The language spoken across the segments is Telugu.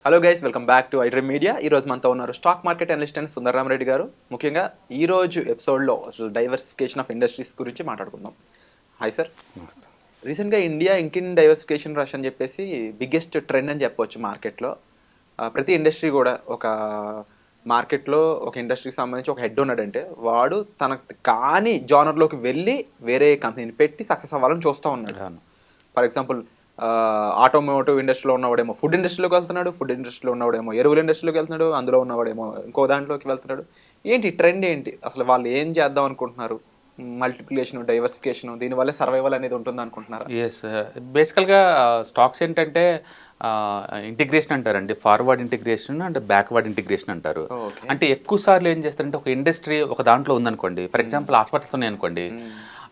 Hello guys, welcome back to iDream media. ఈ రోజు మనతో ఉన్నారు స్టాక్ మార్కెట్ అనలిస్ట్ అండ్ సుందర రామ్ రెడ్డి గారు. ముఖ్యంగా ఈ రోజు ఎపిసోడ్లో అసలు డైవర్సిఫికేషన్ ఆఫ్ ఇండస్ట్రీస్ గురించి మాట్లాడుకుందాం. Hi sir. రీసెంట్గా ఇండియా ఇంకిన్ డైవర్సిఫికేషన్ రష్ అని చెప్పేసి బిగ్గెస్ట్ ట్రెండ్ అని చెప్పవచ్చు మార్కెట్లో. ప్రతి ఇండస్ట్రీ కూడా ఒక మార్కెట్లో ఒక ఇండస్ట్రీకి సంబంధించి ఒక హెడ్ ఉన్నాడంటే వాడు తనకు కాని జానర్లోకి వెళ్ళి వేరే కంపెనీని పెట్టి సక్సెస్ అవ్వాలని చూస్తూ ఉన్నాడు. ఫర్ ఎగ్జాంపుల్ ఆటోమోటివ్ ఇండస్ట్రీలో ఉన్నవాడేమో ఫుడ్ ఇండస్ట్రీలోకి వెళ్తున్నాడు, ఫుడ్ ఇండస్ట్రీలో ఉన్నవాడేమో ఎరువుల ఇండస్ట్రీలోకి వెళ్తున్నాడు, అందులో ఉన్నవాడేమో ఇంకో దాంట్లోకి వెళ్తున్నాడు. ఏంటి ట్రెండ్ ఏంటి అసలు? వాళ్ళు ఏం చేద్దాం అనుకుంటున్నారు? మల్టిప్లికేషన్, డైవర్సిఫికేషన్, దీనివల్ల సర్వైవల్ అనేది ఉంటుంది అనుకుంటున్నారు? ఎస్, బేసికల్గా స్టాక్స్ ఏంటంటే ఇంటిగ్రేషన్ అంటారండి. Forward integration and backward integration అంటారు. అంటే ఎక్కువ సార్లు ఏం చేస్తారంటే ఒక ఇండస్ట్రీ ఒక దాంట్లో ఉందనుకోండి, ఫర్ ఎగ్జాంపుల్ హాస్పిటల్స్ ఉన్నాయి అనుకోండి,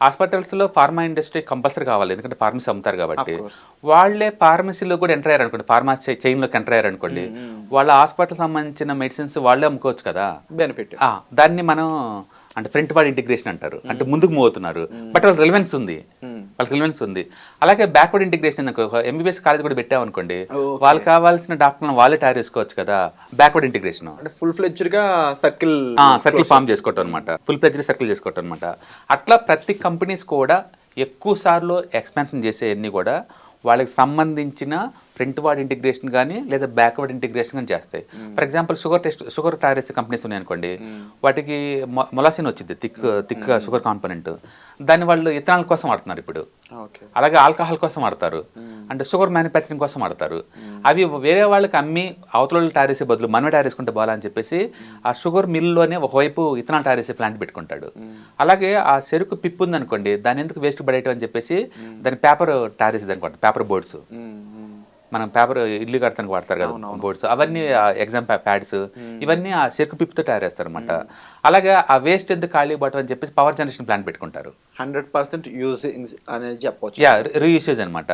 హాస్పిటల్స్లో ఫార్మా ఇండస్ట్రీ కంపల్సరీ కావాలి, ఎందుకంటే ఫార్మసీ అమ్ముతారు కాబట్టి. వాళ్ళే ఫార్మసీలో కూడా ఎంటర్ అయ్యారు అనుకోండి, ఫార్మసీ చైన్లోకి ఎంటర్ అయ్యారు అనుకోండి, వాళ్ళ హాస్పిటల్ సంబంధించిన మెడిసిన్స్ వాళ్ళే అమ్ముకోవచ్చు కదా, బెనిఫిట్. దాన్ని మనం అంటే ఫ్రంట్ వార్డ్ ఇంటిగ్రేషన్ అంటారు. అంటే ముందుకు మూవ్ అవుతున్నారు, బట్ వాళ్ళకి రిలవెన్స్ ఉంది, వాళ్ళకి రిలవెన్స్ ఉంది. అలాగే బ్యాక్వర్డ్ ఇంటిగ్రేషన్ అనుకో, ఎంబీబీఎస్ కాలేజ్ కూడా పెట్టామనుకోండి, వాళ్ళకి కావాల్సిన డాక్టర్లను వాళ్ళే తయారు చేసుకోవచ్చు కదా, బ్యాక్వర్డ్ ఇంటిగ్రేషన్. అంటే ఫుల్ ఫ్లెడ్జ్డ్ గా సర్కిల్ ఫామ్ చేసుకోవటం అనమాట, ఫుల్ ఫ్లెడ్జ్డ్ సర్కిల్ చేసుకోవటం అనమాట. అట్లా ప్రతి కంపెనీస్ కూడా ఎక్కువ సార్లు ఎక్స్పాన్షన్ చేసేవన్నీ కూడా వాళ్ళకి సంబంధించిన ఫ్రంట్ వార్డ్ ఇంటిగ్రేషన్ కానీ లేదా బ్యాక్వర్డ్ ఇంటిగ్రేషన్ కానీ చేస్తాయి. ఫర్ ఎగ్జాంపుల్ షుగర్ తయారు చేసే కంపెనీస్ ఉన్నాయనుకోండి, వాటికి మొలాసిన్ వచ్చింది, థిక్ షుగర్ కాంపోనెంట్, దాన్ని వాళ్ళు ఇథనాల్ కోసం వాడుతున్నారు ఇప్పుడు. అలాగే ఆల్కహాల్ కోసం వాడతారు, అంటే షుగర్ మ్యానుఫ్యాక్చరింగ్ కోసం వాడతారు. అవి వేరే వాళ్ళకి అమ్మి అవతల తయారు చేసే బదులు మనమే తయారు చేసుకుంటే బాగా అని చెప్పేసి ఆ షుగర్ మిల్లోనే ఒకవైపు ఇథనాల్ తయారు చేసే ప్లాంట్ పెట్టుకుంటాడు. అలాగే ఆ చెరుకు పిప్పు ఉందనుకోండి, దాన్ని ఎందుకు వేస్ట్ పడేయటం అని చెప్పేసి దాని పేపర్ తయారు చేసేది అనుకోండి, పేపర్ బోర్డ్స్, మనం పేపర్ ఇల్లు కడతానికి వాడతారు కదా బోర్డ్స్, అవన్నీ ఎగ్జామ్ ప్యాడ్స్, ఇవన్నీ ఆ చెరుకు పిప్పుతో తయారు చేస్తారు అనమాట. అలాగే ఆ వేస్ట్ ఎందుకు ఖాళీ బాటం అని చెప్పేసి పవర్ జనరేషన్ ప్లాంట్ పెట్టుకుంటారు. 100% యూజింగ్ అనేది చెప్పవచ్చు. రీయూసేజ్ అనమాట.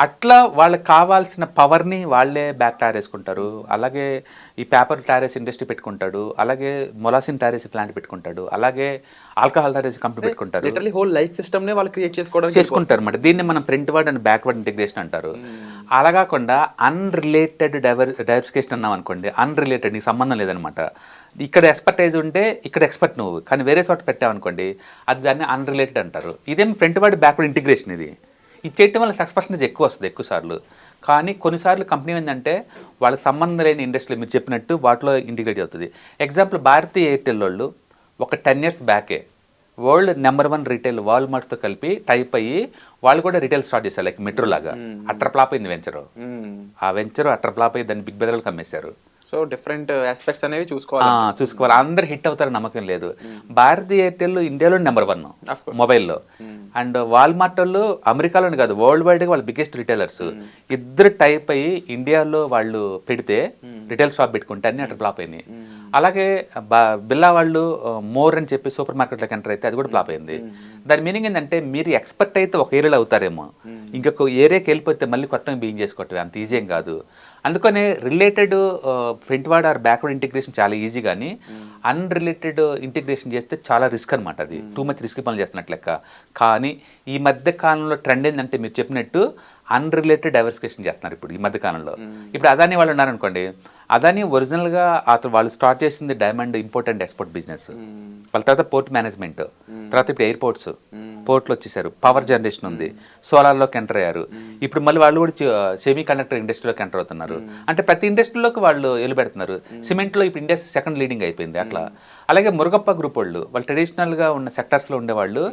అట్లా వాళ్ళకి కావాల్సిన పవర్ని వాళ్ళే బ్యాక్ తయారు చేసుకుంటారు. అలాగే ఈ పేపర్ తయారు చేసే ఇండస్ట్రీ పెట్టుకుంటాడు, అలాగే మొలాసిన్ తయారు చేసే ప్లాంట్ పెట్టుకుంటాడు, అలాగే ఆల్కహాల్ తయారు చేసే కంపెనీ పెట్టుకుంటారు. లిటరల్లీ హోల్ లైఫ్ సిస్టమ్ నే వాళ్ళు క్రియేట్ చేసుకుంటారు అనమాట. దీన్ని మనం front word and backward integration అంటారు. అలా కాకుండా అన్రిలేటెడ్ డైవర్సిఫికేషన్ అన్నాం అనుకోండి, అన్రిలేటెడ్, నీకు సంబంధం లేదనమాట. ఇక్కడ ఎక్స్పర్టైజ్ ఉంటే ఇక్కడ ఎక్స్పర్ట్ నువ్వు, కానీ వేరే చోట పెట్టావనుకోండి అది దాన్ని అన్రిలేటెడ్ అంటారు. ఇదేం ఫ్రంట్ వర్డ్ బ్యాక్వర్డ్ ఇంటిగ్రేషన్. ఇది చేయటం వల్ల సక్సెస్ పర్సెంటేజ్ ఎక్కువ వస్తుంది ఎక్కువ సార్లు. కానీ కొన్నిసార్లు కంపెనీ ఏంటంటే వాళ్ళకి సంబంధం లేని ఇండస్ట్రీలో మీరు చెప్పినట్టు వాటిలో ఇంటిగ్రేట్ అవుతుంది. ఎగ్జాంపుల్ భారతీయ ఎయిర్టెల్ వాళ్ళు ఒక 10 years బ్యాకే వరల్డ్ నెంబర్ 1 రీటైల్ వాల్మార్ట్తో కలిపి టైప్ అయ్యి వాళ్ళు కూడా రీటైల్ స్టార్ట్ చేశారు, లైక్ మెట్రో లాగా. అట్టర్ ఫ్లాప్ అయింది వెంచరు, ఆ వెంచరు అట్టర్ ఫ్లాప్ అయ్యి దాన్ని బిగ్ బజార్లకు అమ్మేశారు. సో డిఫరెంట్ ఆస్పెక్ట్స్ అనేవి చూసుకోవాలి. అందరు హిట్ అవుతారని నమ్మకం లేదు. భారతీయ ఎయిర్టెల్ ఇండియాలో నెంబర్ 1 మొబైల్లో, అండ్ వాల్మార్ట్ వాళ్ళు అమెరికాలోనే కాదు వరల్డ్ వైడ్గా వాళ్ళు బిగ్గెస్ట్ రిటైలర్స్. ఇద్దరు టైప్ అయ్యి ఇండియాలో వాళ్ళు పెడితే రిటైల్ షాప్ పెట్టుకుంటే అన్ని అట్లా ఫ్లాప్ అయినాయి. అలాగే బిల్లా వాళ్ళు మోర్ అని చెప్పి సూపర్ మార్కెట్లోకి ఎంటర్ అయితే అది కూడా ఫ్లాప్ అయింది. దాని మీనింగ్ ఏంటంటే మీరు ఎక్స్పర్ట్ అయితే ఒక ఏరియాలో అవుతారేమో, ఇంకొక ఏరియాకి వెళ్ళిపోతే మళ్ళీ కొత్తగా బిగిన్ చేసుకోవటం అంత ఈజీ ఏం కాదు. అందుకనే related front word or backward integration చాలా ఈజీ, కానీ అన్రిలేటెడ్ ఇంటిగ్రేషన్ చేస్తే చాలా రిస్క్ అనమాట. అది టూ మచ్ రిస్క్ పనులు చేస్తున్నట్లు లెక్క. కానీ ఈ మధ్య కాలంలో ట్రెండ్ ఏంటంటే మీరు చెప్పినట్టు అన్రిలేటెడ్ డైవర్సిఫికేషన్ చేస్తున్నారు ఇప్పుడు ఈ మధ్య కాలంలో. ఇప్పుడు అదాని వాళ్ళు ఉన్నారనుకోండి, అదాని ఒరిజినల్గా అతను వాళ్ళు స్టార్ట్ చేసింది diamond import and export business. వాళ్ళ తర్వాత పోర్ట్ మేనేజ్మెంట్, తర్వాత ఇప్పుడు ఎయిర్పోర్ట్స్, పోర్ట్లు వచ్చేసారు, పవర్ జనరేషన్ ఉంది, సోలార్లోకి ఎంటర్ అయ్యారు. ఇప్పుడు మళ్ళీ వాళ్ళు కూడా సెమీ కండక్టర్ ఇండస్ట్రీలోకి ఎంటర్ అవుతున్నారు. అంటే ప్రతి ఇండస్ట్రీలోకి వాళ్ళు పెడుతున్నారు. సిమెంట్లో ఇప్పుడు ఇండియా సెకండ్ లీడింగ్ అయిపోయింది అట్లా. అలాగే మురుగప్ప గ్రూప్ వాళ్ళు ట్రెడిషనల్గా ఉన్న సెక్టర్స్లో ఉండేవాళ్ళు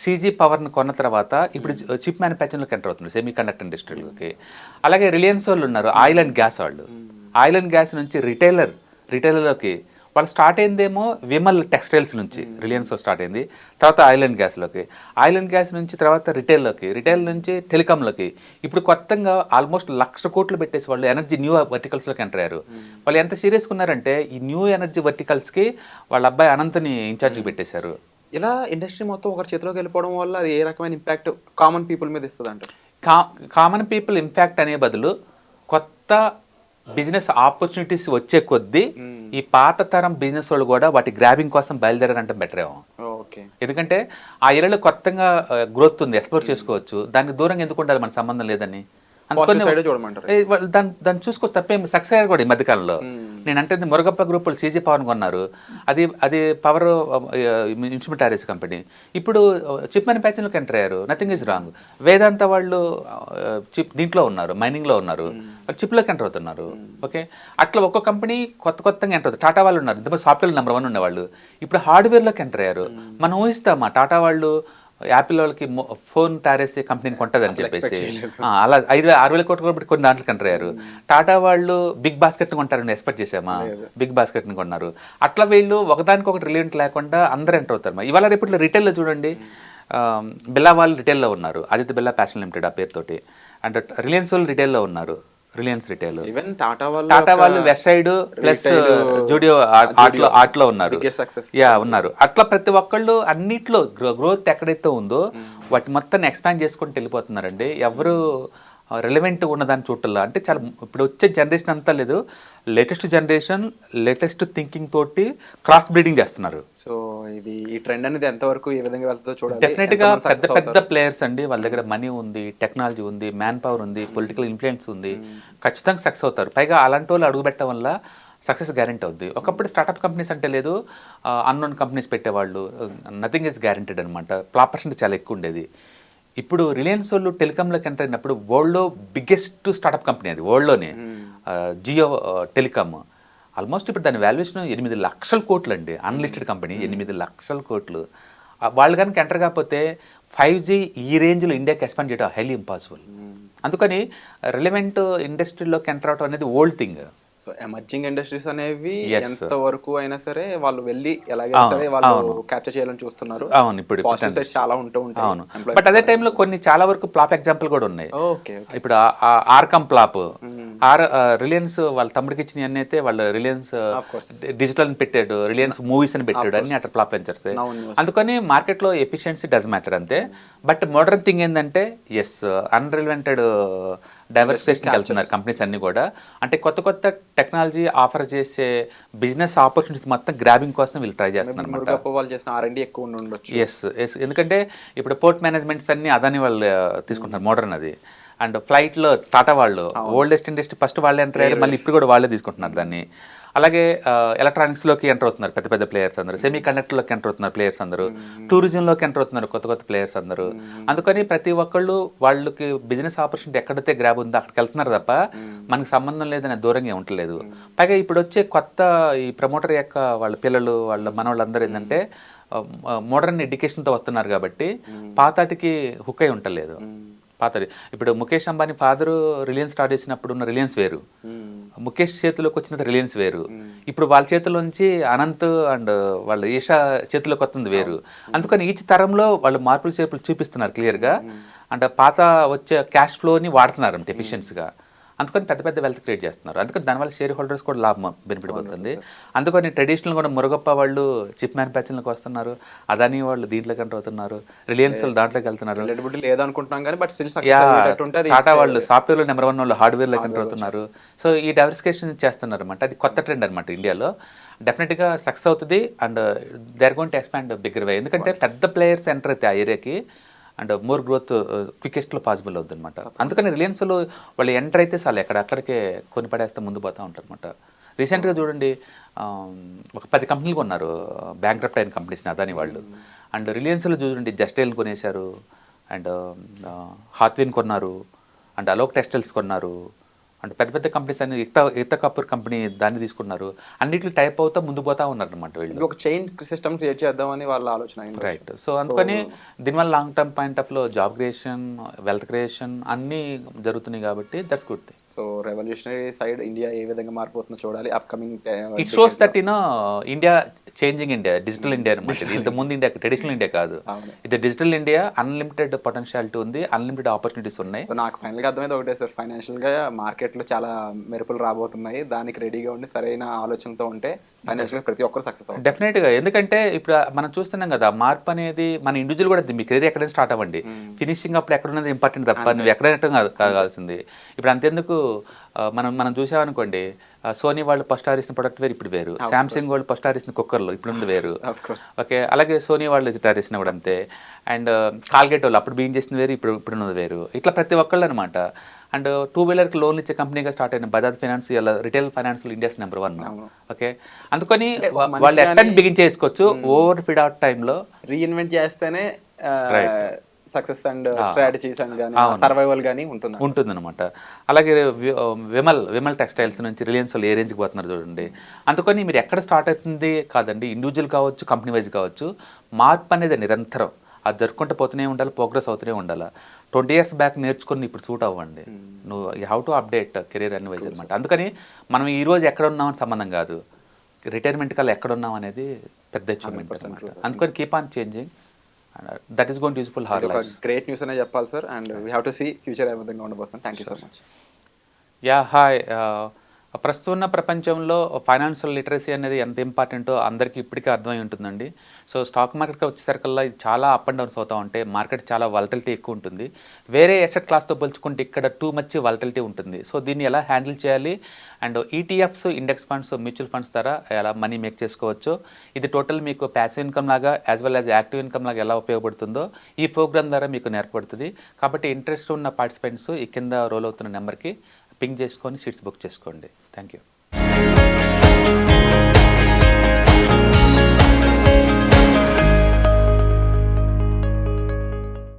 సీజీ పవర్ని కొన్న తర్వాత ఇప్పుడు చిప్ మ్యానుఫ్యాక్చరింగ్లోకి ఎంటర్ అవుతున్నారు, సెమీ కండక్టర్ ఇండస్ట్రీలోకి. అలాగే రిలయన్స్ వాళ్ళు ఉన్నారు, ఆయిల్ అండ్ గ్యాస్ వాళ్ళు. ఆయిల్ అండ్ గ్యాస్ నుంచి రిటైలర్లోకి వాళ్ళు స్టార్ట్ అయిందేమో విమల్ టెక్స్టైల్స్ నుంచి రిలయన్స్ స్టార్ట్ అయింది, తర్వాత ఆయిల్ అండ్ గ్యాస్లోకి, ఆయిల్ అండ్ గ్యాస్ నుంచి తర్వాత రిటైల్ నుంచి టెలికాంలోకి. ఇప్పుడు కొత్తగా ఆల్మోస్ట్ 1,00,000 కోట్లు పెట్టేసి వాళ్ళు ఎనర్జీ న్యూ వర్టికల్స్లోకి ఎంటర్ అయ్యారు. వాళ్ళు ఎంత సీరియస్గా ఉన్నారంటే ఈ న్యూ ఎనర్జీ వర్టికల్స్కి వాళ్ళ అబ్బాయి అనంతని ఇన్ఛార్జ్కి పెట్టేశారు. ఇలా ఇండస్ట్రీ మొత్తం ఒకరి చేతిలోకి వెళ్ళిపోవడం వల్ల అది ఏ రకమైన ఇంపాక్ట్ కామన్ పీపుల్ మీద ఇస్తుంది అంటే? కామన్ పీపుల్ ఇంపాక్ట్ అనే బదులు కొత్త బిజినెస్ ఆపర్చునిటీస్ వచ్చే కొద్దీ ఈ పాత తరం బిజినెస్ వాళ్ళు కూడా వాటి గ్రాబింగ్ కోసం బయలుదేరారంటే బెటర్ ఏమో. ఎందుకంటే ఆ ఏరియాలో కొత్తగా గ్రోత్ ఉంది, ఎక్స్ప్లోర్ చేసుకోవచ్చు, దానికి దూరంగా ఎందుకు ఉండాలి, మన సంబంధం లేదని. అందుకని సైడ్ చూడమంటారు. దాన్ని చూసుకోవచ్చు తప్పేం. సక్సెస్ అయ్యారు కూడా ఈ మధ్యకాలంలో. నేను అంటే మురుగప్ప గ్రూపులు సీజీ పవర్ కొన్నారు, అది పవర్ ఇన్స్ట్రుమెంట్ ఆర్ఎస్ కంపెనీ. ఇప్పుడు చిప్ మ్యానుఫ్యాక్చరింగ్కి ఎంటర్ అయ్యారు, నథింగ్ ఈజ్ రాంగ్. వేదాంత వాళ్ళు చిప్ దీంట్లో ఉన్నారు, మైనింగ్లో ఉన్నారు, చిప్లోకి ఎంటర్ అవుతున్నారు. ఓకే, అట్లా ఒక్కొక్క కంపెనీ కొత్తగా ఎంటర్ అవుతుంది. టాటా వాళ్ళు ఉన్నారు, ఇంతమంది సాఫ్ట్వేర్ నెంబర్ 1 ఉండేవాళ్ళు, ఇప్పుడు హార్డ్వేర్లోకి ఎంటర్ అయ్యారు. మనం ఊహిస్తామా టాటా వాళ్ళు యాపిల్ వాళ్ళకి ఫోన్ టారేసే కంపెనీని కొంటదని చెప్పేసి అలా 5,000-6,000 కోట్లు కూడా కొన్ని దాంట్లో కంటర్ అయ్యారు. టాటా వాళ్ళు బిగ్ బాస్కెట్ని కొంటారని ఎక్స్పెక్ట్ చేసామా? బిగ్ బాస్కెట్ని కొన్నారు. అట్లా వీళ్ళు ఒకదానికొకటి రిలేట్ లేకుండా అందరూ ఎంటర్ అవుతారు. ఇవాళ రేపట్లో రిటైల్లో చూడండి, బిల్లా వాళ్ళు రిటైల్లో ఉన్నారు, ఆదిత్య బిర్లా ఫ్యాషన్ లిమిటెడ్ ఆ పేరుతోటి. అండ్ రిలయన్స్ వాళ్ళు రిటైల్లో ఉన్నారు, రిలయన్స్ రిటైల్. ఈవెన్ టాటా వాళ్ళు వెస్ట్ సైడ్ ప్లస్ జూడియో ఆర్ట్లో ఉన్నారు, ఉన్నారు. అట్లా ప్రతి ఒక్కళ్ళు అన్నిట్లో గ్రోత్ ఎక్కడైతే ఉందో వాటి మొత్తం ఎక్స్పాండ్ చేసుకుంటూ వెళ్ళిపోతున్నారండి. ఎవరు రిలవెంట్ ఉన్నదాన్ని చూడాల అంటే చాలా ఇప్పుడు వచ్చే జనరేషన్ అంతా లేదు, లేటెస్ట్ జనరేషన్ లేటెస్ట్ థింకింగ్ తోటి క్రాస్ బ్రీడింగ్ చేస్తున్నారు. సో ఇది ఈ ట్రెండ్ అనేది ఎంతవరకు ఏ విధంగా వెళ్తుందో చూడాలి. డెఫినెట్గా పెద్ద ప్లేయర్స్ అండి, వాళ్ళ దగ్గర మనీ ఉంది, టెక్నాలజీ ఉంది, మ్యాన్ పవర్ ఉంది, పొలిటికల్ ఇన్ఫ్లుయెన్స్ ఉంది, ఖచ్చితంగా సక్సెస్ అవుతారు. పైగా అలాంటి వాళ్ళు అడుగుపెట్టడం వల్ల సక్సెస్ గ్యారెంటీ అవుద్ది. ఒకప్పుడు స్టార్టప్ కంపెనీస్ అంటే లేదు, అన్నోన్ కంపెనీస్ పెట్టేవాళ్ళు, నథింగ్ ఈజ్ గ్యారెంటీడ్ అనమాట. ఫ్లాప్ పర్సెంట్ చాలా ఎక్కువ ఉండేది. ఇప్పుడు రిలయన్స్ వాళ్ళు టెలికాంలోకి ఎంటర్ అయినప్పుడు వరల్డ్లో బిగ్గెస్ట్ స్టార్టప్ కంపెనీ అది, వరల్డ్లోనే జియో టెలికామ్. ఆల్మోస్ట్ ఇప్పుడు దాని వాల్యుయేషన్ 8 లక్షల కోట్లు అండి, అన్లిస్టెడ్ కంపెనీ 8 లక్షల కోట్లు. వాళ్ళు కనుక ఎంటర్ కాకపోతే 5G ఈ రేంజ్లో ఇండియాకి ఎక్స్పాండ్ చేయడం హైలీ ఇంపాసిబుల్. అందుకని రిలవెంట్ ఇండస్ట్రీలోకి ఎంటర్ అవడం అనేది old thing. So emerging industries అనేవి ఎంత వరకు అయినా సరే వాళ్ళు వెళ్ళి ఎలాగైనా సరే వాళ్ళు క్యాప్చర్ చేయాలని చూస్తున్నారు. అవును, ఇప్పుడు చాలా ఉంటూ ఉంటాయి. అవును, బట్ అదే టైంలో కొన్ని చాలా వరకు ఫ్లాప్ ఎగ్జాంపుల్ కూడా ఉన్నాయి. ఇప్పుడు ఆర్కమ్ ఫ్లాప్, రిలయన్స్ వాళ్ళ తమ్ముడికి ఇచ్చిన అన్ని అయితే వాళ్ళు రిలయన్స్ డిజిటల్ అని పెట్టాడు, రిలయన్స్ మూవీస్ అని పెట్టాడు, అన్ని అట్లా ఫ్లాప్ వెంచర్స్. అందుకని మార్కెట్లో ఎఫిషియన్సీ డస్ మ్యాటర్ అంతే. బట్ మోడర్న్ థింగ్ ఏంటంటే ఎస్ అన్రిలవెంటెడ్ డైవర్సిఫికేషన్కి వెళ్తున్నారు కంపెనీస్ అన్ని కూడా. అంటే కొత్త టెక్నాలజీ ఆఫర్ చేసే బిజినెస్ ఆపర్చునిటీస్ మొత్తం గ్రాబింగ్ కోసం వీళ్ళు ట్రై చేస్తున్నారు. ఎస్, ఎందుకంటే ఇప్పుడు పోర్ట్ మేనేజ్మెంట్స్ అన్ని అదాని వాళ్ళు తీసుకుంటున్నారు, మోడర్న్ అది. అండ్ ఫ్లైట్లో టాటా వాళ్ళు ఓల్డెస్ట్ ఇండస్ట్రీ ఫస్ట్ వాళ్ళే ఎంటర్ అయ్యారు, మళ్ళీ ఇప్పుడు కూడా వాళ్ళే తీసుకుంటున్నారు దాన్ని. అలాగే ఎలక్ట్రానిక్స్లోకి ఎంటర్ అవుతున్నారు పెద్ద ప్లేయర్స్ అందరూ, సెమీ కండక్టర్లోకి ఎంటర్ అవుతున్నారు ప్లేయర్స్ అందరూ, టూరిజంలోకి ఎంటర్ అవుతున్నారు కొత్త ప్లేయర్స్ అందరూ. అందుకని ప్రతి ఒక్కళ్ళు వాళ్ళకి బిజినెస్ ఆపర్చునిటీ ఎక్కడైతే గ్రాబ్ ఉందో అక్కడికి వెళ్తున్నారు తప్ప మనకి సంబంధం లేదని దూరంగా ఉండలేదు. పైగా ఇప్పుడు వచ్చే కొత్త ఈ ప్రమోటర్ యొక్క వాళ్ళ పిల్లలు వాళ్ళ మనవాళ్ళందరూ ఏంటంటే మోడర్న్ ఎడ్యుకేషన్తో వస్తున్నారు కాబట్టి పాతాటికి హుక్ అయి ఉండలేదు. పాతది ఇప్పుడు Mukesh Ambani father Reliance start చేసినప్పుడు ఉన్న రిలయన్స్ వేరు, ముఖేష్ చేతిలోకి వచ్చిన రిలయన్స్ వేరు, ఇప్పుడు వాళ్ళ చేతిలోంచి అనంత్ అండ్ వాళ్ళ ఈషా చేతిలోకి వస్తుంది వేరు. అందుకని ఈచ్ తరంలో వాళ్ళు మార్పులు చేర్పులు చూపిస్తున్నారు క్లియర్గా. అంటే పాత వచ్చే క్యాష్ ఫ్లోని వాడుతున్నారు అంటే ఎఫిషియన్సీగా. అందుకని పెద్ద వెల్త్ క్రియేట్ చేస్తున్నారు. అందుకని దానివల్ల షేర్ హోల్డర్స్ కూడా లాభం బెనిఫిట్ అవుతుంది. అందుకని ట్రెడిషనల్ కూడా మురుగప్ప వాళ్ళు చిప్ మ్యానుఫ్యాక్చరింగ్కి వస్తున్నారు, అదాని వాళ్ళు దీంట్లోకి ఎంటర్ అవుతున్నారు, రిలయన్స్ వాళ్ళు దాంట్లోకి వెళ్తున్నారు, టాటా వాళ్ళు సాఫ్ట్వేర్లో నెంబర్ 1 వాళ్ళు హార్డ్వేర్లోకి ఎంటర్ అవుతున్నారు. సో ఈ డైవర్సిఫికేషన్ చేస్తున్నారు అనమాట. అది కొత్త ట్రెండ్ అనమాట ఇండియాలో. డెఫినెట్గా సక్సెస్ అవుతుంది and they are going to expand bigger way. ఎందుకంటే పెద్ద ప్లేయర్స్ ఎంటర్ అయితే ఆ ఏరియాకి అండ్ మోర్ గ్రోత్ క్వికెస్ట్లో పాసిబుల్ అవుతుంది అనమాట. అందుకని రిలయన్స్లో వాళ్ళు ఎంటర్ అయితే చాలు అక్కడికే కొని పడేస్తే ముందు పోతూ ఉంటారు అనమాట. రీసెంట్గా చూడండి ఒక 10 కంపెనీలు కొన్నారు బ్యాంక్రప్ట్ అయిన కంపెనీస్ని అదాని వాళ్ళు. అండ్ రిలయన్స్లో చూడండి జస్టైల్ కొనేశారు, అండ్ హాత్విన్ కొన్నారు, అండ్ అలోక్ టెక్స్టైల్స్ కొన్నారు, అంటే పెద్ద కంపెనీస్ అన్ని ఇక్తా కపూర్ కంపెనీ దాన్ని తీసుకున్నారు. అన్నింటిలో టైప్ అవుతా ముందు పోతా ఉన్నారు అనమాట వీళ్ళు. ఒక చైన్ సిస్టమ్ క్రియేట్ చేద్దామని వాళ్ళ ఆలోచన. రైట్. సో అందుకని దీనివల్ల లాంగ్ టర్మ్ పాయింట్ ఆఫ్లో జాబ్ క్రియేషన్, వెల్త్ క్రియేషన్ అన్నీ జరుగుతున్నాయి కాబట్టి that's good thing. So revolutionary side India ఏ విధంగా మారిపోతుందో చూడాలి upcoming. It shows that India changing India, digital India అనమాట. ఇంత ముందు ఇండియా ట్రెడిషనల్ ఇండియా కాదు, ఇది డిజిటల్ ఇండియా. అన్లిమిటెడ్ పొటెన్షియాలిటీ ఉంది, అన్లిమిటెడ్ ఆపర్చునిటీస్ ఉన్నాయి. సో నాకు ఫైనల్గా అర్థమైంది ఒకటే సార్, ఫైనాన్షియల్గా మార్కెట్లో చాలా మెరుపులు రాబోతున్నాయి, దానికి రెడీగా ఉండి సరైన ఆలోచనతో ఉంటే ఫైనాన్షియల్గా ప్రతి ఒక్కరు సక్సెస్ అవుతుంది డెఫినెట్గా. ఎందుకంటే ఇప్పుడు మనం చూస్తున్నాం కదా మార్పు అనేది మన ఇండివిజువల్ కూడా. మీ కెరీర్ ఎక్కడైనా స్టార్ట్ అవ్వండి, ఫినిషింగ్ అప్పుడు ఎక్కడున్నది ఇంపార్టెంట్ తప్ప నువ్వు ఎక్కడైనా కావాల్సింది. ఇప్పుడు అంతెందుకు మనం చూసామనుకోండి, సోనీ వాళ్ళు ఫస్ట్ ఆరిసిన ప్రొడక్ట్ వేరు ఇప్పుడు వేరు, శాంసంగ్ వాళ్ళు ఫస్ట్ ఆరిసిన కుక్కర్లు ఇప్పుడు వేరు. ఓకే, అలాగే సోనీ వాళ్ళు ఆరిసిన కూడా అంతే. అండ్ కాల్గేట్ వాళ్ళు అప్పుడు బిగిన్ చేసిన వేరు, ఇప్పుడున్నది వేరు. ఇట్లా ప్రతి ఒక్కళ్ళు అనమాట. అండ్ టూ వీలర్కి లోన్లు ఇచ్చే కంపెనీగా స్టార్ట్ అయిన బజాజ్ ఫైనాన్స్ ఇలా రిటైల్ ఫైనాన్స్లో ఇండియాస్ నెంబర్ 1. ఓకే, అందుకని వాళ్ళు ఎట్టని బిగిన్ చేసుకోవచ్చు ఓవర్ పీరియడ్ ఆఫ్ టైంలో రీఇన్వెంట్ చేస్తేనే సక్సెస్ అండ్ ఆ. స్ట్రాటజీస్ అండ్ కానీ అవును. సర్వైవల్ కానీ ఉంటుందన్నమాట. అలాగే విమల్ టెక్స్టైల్స్ నుంచి రిలయన్స్ వాళ్ళు ఏ రేంజ్కి పోతున్నారు చూడండి. అందుకని మీరు ఎక్కడ స్టార్ట్ అవుతుంది కాదండి, ఇండివిజువల్ కావచ్చు, కంపెనీ వైజ్ కావచ్చు, మార్పు అనేది నిరంతరం అది జరుపుకుంటూ పోతూనే ఉండాలి, ప్రోగ్రెస్ అవుతూనే ఉండాలి. 20 years బ్యాక్ నేర్చుకుని ఇప్పుడు సూట్ అవ్వండి. నువ్వు you have to update career అన్ని వైజ్ అనమాట. అందుకని మనం ఈ రోజు ఎక్కడ ఉన్నామని సంబంధం కాదు, రిటైర్మెంట్ కల్లా ఎక్కడ ఉన్నాం అనేది పెద్ద అచీవ్మెంట్ అనమాట. అందుకని keep on changing, that is going to useful her life. Great news అనే చెప్పాలి sir, and we have to see future ఏ విధంగా ఉండబోతుంది. Thank you so much. Yeah hi. ప్రస్తుతం ఉన్న ప్రపంచంలో ఫైనాన్షియల్ లిటరసీ అనేది ఎంత ఇంపార్టెంటో అందరికీ ఇప్పటికే అర్థమై ఉంటుందండి. సో స్టాక్ మార్కెట్కి వచ్చేసరికల్లా ఇది చాలా అప్ అండ్ డౌన్స్ అవుతూ ఉంటాయి. మార్కెట్ చాలా వాలటిలిటీ ఎక్కువ ఉంటుంది. వేరే అసెట్ క్లాస్తో పోల్చుకుంటే ఇక్కడ టూ మచ్ వాలటిలిటీ ఉంటుంది. సో దీన్ని ఎలా హ్యాండిల్ చేయాలి, and ETFs, index funds, mutual funds ద్వారా ఎలా మనీ మేక్ చేసుకోవచ్చు, ఇది టోటల్ మీకు ప్యాసివ్ ఇన్కమ్ లాగా as well as active income లాగా ఎలా ఉపయోగపడుతుందో ఈ ప్రోగ్రామ్ ద్వారా మీకు నేర్పడుతుంది. కాబట్టి ఇంట్రెస్ట్ ఉన్న పార్టిసిపెంట్స్ ఈ కింద రోల్ అవుతున్న నెంబర్కి పింగ్ చేసుకొని సీట్స్ బుక్ చేసుకోండి. Thank you.